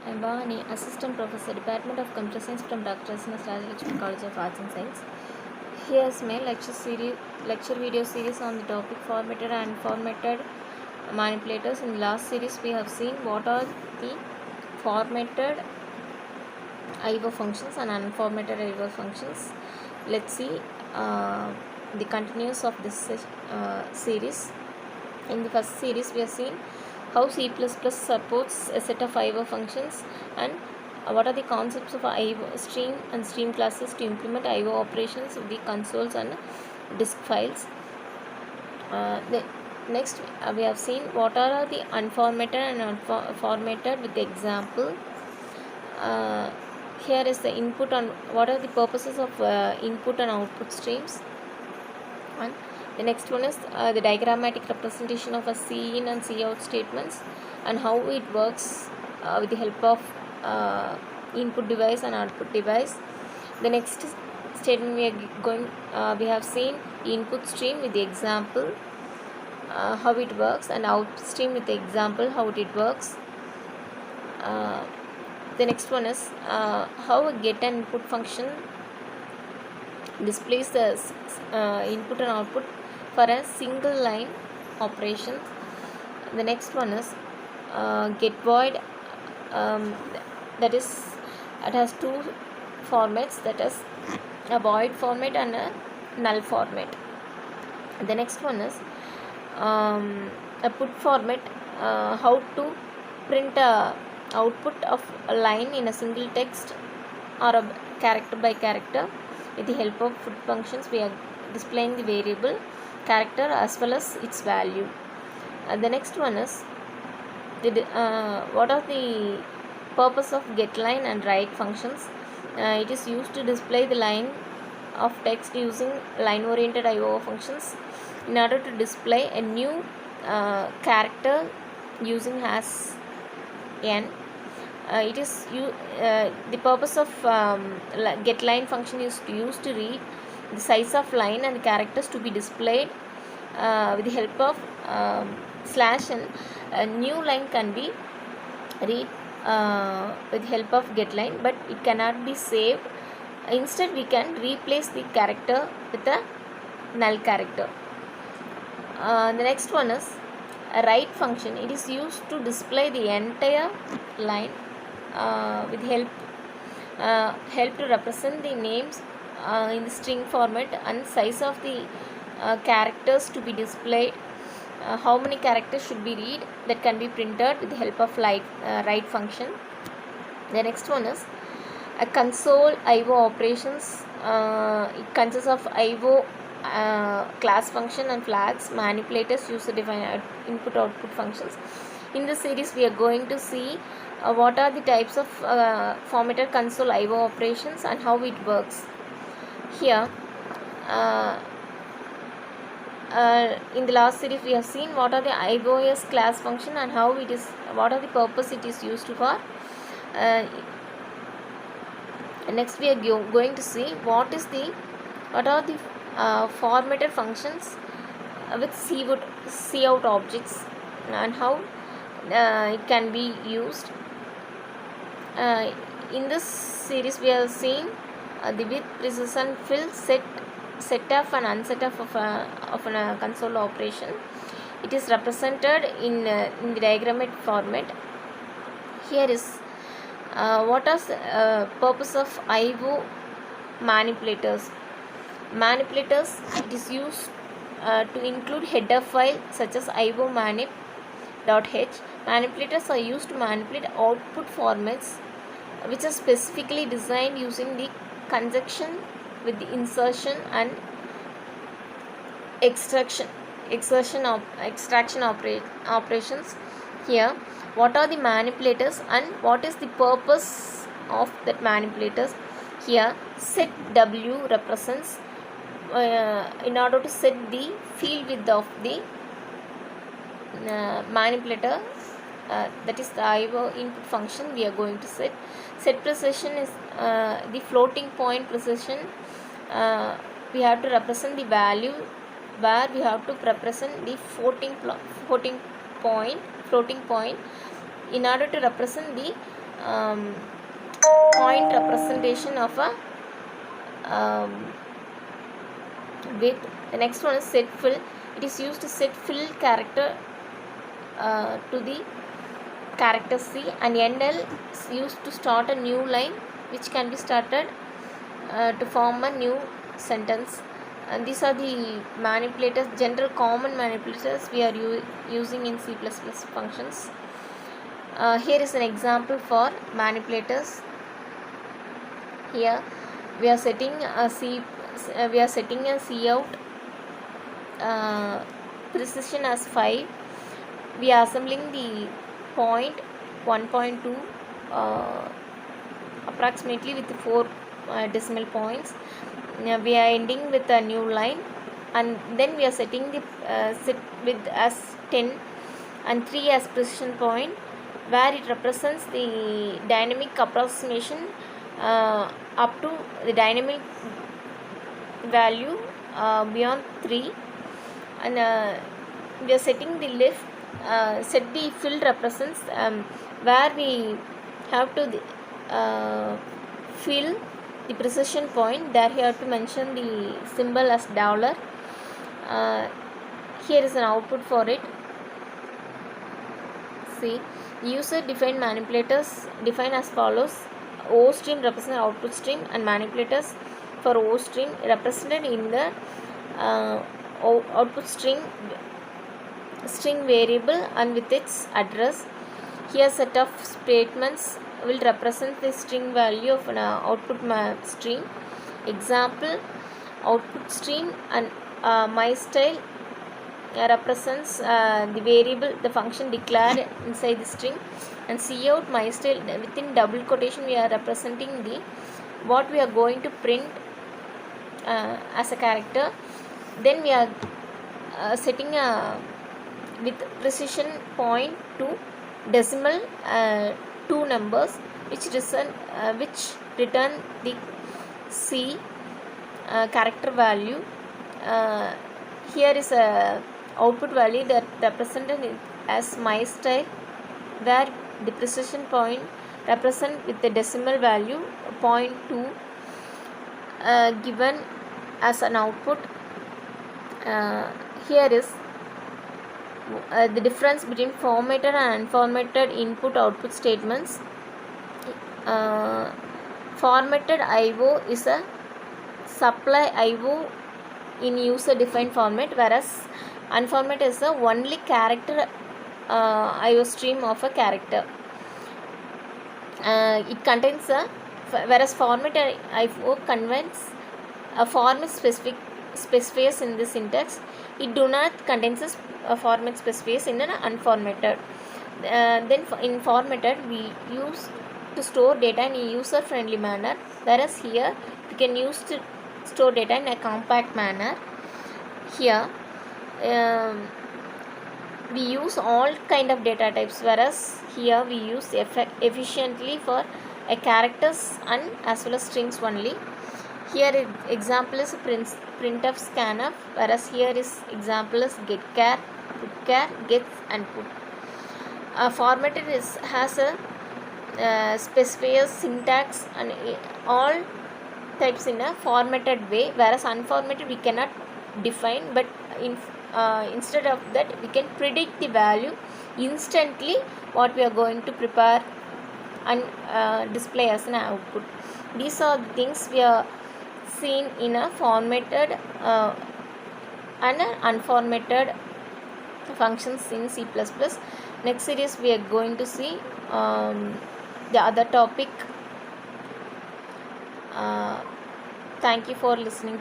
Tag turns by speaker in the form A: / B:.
A: I'm Bhavani, Assistant Professor, Department of Computer Science from Dr. SNS College of Arts and Science. Here's my lecture video series on the topic formatted and unformatted manipulators. In the last series, we have seen what are the formatted IO functions and unformatted IO functions. Let's see the continuous of this series. In the first series, we have seen how C++ supports a set of IO functions and what are the concepts of iostream and stream classes to implement IO operations with the consoles and disk files. Next, we have seen what are the unformatted and formatted with the example. Here is the input on what are the purposes of input and output streams. And the next one is the diagrammatic representation of a C in and C out statements and how it works with the help of input device and output device. The next statement we have seen input stream with the example how it works, and output stream with the example how it works. The next one is how a get and input function displays the input and output for a single line operation. The next one is get void, that is it has two formats, that is a void format and a null format. The next one is a put format, how to print a output of a line in a single text or a character by character. With the help of put functions, we are displaying the variable character as well as its value. The next one is what are the purpose of getLine and write functions. It is used to display the line of text using line oriented IO functions in order to display a new character using has n. It is the purpose of getLine function is used to read the size of line and the characters to be displayed with the help of slash, and a new line can be read with the help of getLine, but it cannot be saved. Instead, we can replace the character with a null character. The next one is a write function. It is used to display the entire line with help to represent the names in the string format and size of the characters to be displayed. How many characters should be read, that can be printed with the help of write function. The next one is a console IO operations. It consists of IO class function and flags, manipulators, user defined input output functions. In this series, we are going to see what are the types of formatted console IO operations and how it works. Here, in the last series, we have seen what are the iOS class function and how it is, what are the purpose it is used for. Next, we are going to see what are the formatted functions with C out objects and how it can be used. In this series, we have seen the with precision fill set-off and unset-off of a console operation. It is represented in the diagrammatic format. Here is what is purpose of IO manipulators. Manipulators, it is used to include header file such as iomanip.h. Manipulators are used to manipulate output formats which are specifically designed using the conjunction with the insertion and extraction operations. Here, what are the manipulators and what is the purpose of that manipulators? Here, set W represents in order to set the field width of the manipulator, that is the IO input function we are going to set. Set precision is the floating point precision. We have to represent the value where we have to represent the floating point in order to represent the um, point representation of a width. The next one is set fill. It is used to set fill character to the character C, and NL is used to start a new line which can be started to form a new sentence. And these are the manipulators, general common manipulators we are using in C++ functions. Here is an example for manipulators. Here we are setting a C out precision as 5. We are assembling the point 1.2 approximately with 4 decimal points. We are ending with a new line, and then we are setting the set with as 10 and 3 as precision point, where it represents the dynamic approximation up to the dynamic value beyond 3, and we are setting the left set the fill represents where we have to fill the precision point. There you have to mention the symbol as $. Here is an output for it. See, user defined manipulators define as follows: O stream represents output stream, and manipulators for O stream represented in the output string variable and with its address. Here set of statements will represent the string value of an output stream. Example: output stream and my style represents the variable, the function declared inside the string, and cout my style within double quotation we are representing the what we are going to print as a character. Then we are setting a with precision point to decimal 2 numbers which return the C character value. Here is a output value that represented as my style, where the precision point represent with the decimal value 0.2 given as an output. Here is the difference between formatted and unformatted input output statements. Formatted IO is a supply IO in user defined format, whereas unformatted is the only character iostream of a character. It contains whereas formatted IO contains a format specific specifiers in the syntax. It do not contains a format specifiers in an unformatted. Then in formatted we use to store data in a user friendly manner, whereas here we can use to store data in a compact manner. Here we use all kind of data types, whereas here we use efficiently for a characters and as well as strings only. Here example is printf scanf, whereas here is example is getchar, putchar, gets and put. Formatted has a specifiers, syntax and all types in a formatted way, whereas unformatted we cannot define, but instead of that we can predict the value instantly what we are going to prepare and display as an output. These are the things we are seen in a formatted and unformatted functions in C++. Next series we are going to see the other topic. Thank you for listening to